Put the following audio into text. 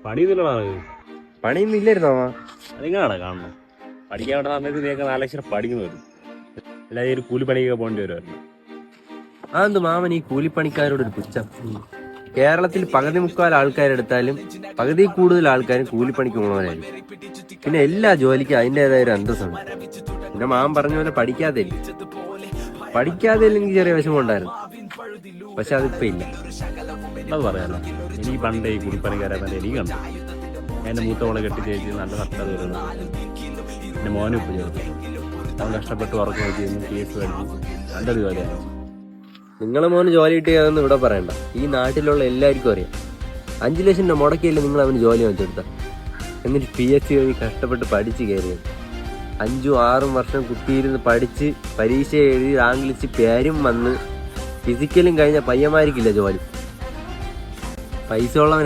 പണിയൊന്നുമില്ലടാ. പണിയൊന്നും ഇല്ലായിരുന്നോ? അതിങ്ങനാണ് കാണുന്നത്. പഠിക്കാൻ വേണ്ട സമയത്ത് നീയൊക്കെ 4 ലക്ഷം പഠിക്കുന്നു വരും. എല്ലാവരും ഒരു കൂലിപ്പണിയൊക്കെ പോകേണ്ടി വരുമായിരുന്നു. അതെന്ത് മാമൻ ഈ കൂലിപ്പണിക്കാരോടൊരു പുച്ഛം? കേരളത്തിൽ പകുതി മുക്കാൽ ആൾക്കാരെടുത്താലും പകുതി കൂടുതൽ ആൾക്കാരും കൂലിപ്പണിക്ക് പോകണവരായിരിക്കും. പിന്നെ എല്ലാ ജോലിക്കും അതിൻ്റെതായ ഒരു അന്തസ്സുണ്ട്. പിന്നെ മാമൻ പറഞ്ഞ പോലെ പഠിക്കാതെ എനിക്ക് ചെറിയ വിഷമം ഉണ്ടായിരുന്നു. പക്ഷെ അതിപ്പോ ഇല്ല. അത് പറയാമല്ലോ. എനിക്ക് പണ്ട് ഈ കൂലിപ്പണിക്കാരായിട്ട് എനിക്ക് കണ്ടു. എൻ്റെ മൂത്തവളെ കെട്ടിച്ചേച്ച് നല്ല കഷ്ടത വരുന്നു. എൻ്റെ മോനും ഇപ്പോൾ ചെയ്തു. അവൻ കഷ്ടപ്പെട്ട് വർക്ക് ചെയ്യുന്നു, കേസ് കഴിഞ്ഞു, നല്ലൊരു ജോലിയാണ്. നിങ്ങളെ മോന് ജോലി കിട്ടിയതെന്ന് ഇവിടെ പറയണ്ട. ഈ നാട്ടിലുള്ള എല്ലാവർക്കും അറിയാം. 5 ലക്ഷം രൂപ മുടക്കിയല്ലേ നിങ്ങൾ അവന് ജോലി വാങ്ങിച്ചെടുത്ത. എന്നിട്ട് PSC കഴിഞ്ഞ് കഷ്ടപ്പെട്ട് പഠിച്ച് കയറിയത്. 5-6 വർഷം കുത്തിയിരുന്ന് പഠിച്ച് പരീക്ഷ എഴുതി റാങ്ക് ലിസ്റ്റ് പേരും വന്ന് ഫിസിക്കലും കഴിഞ്ഞ പയ്യന്മാർക്കില്ല ജോലി. പൈസ ഉള്ളവൻ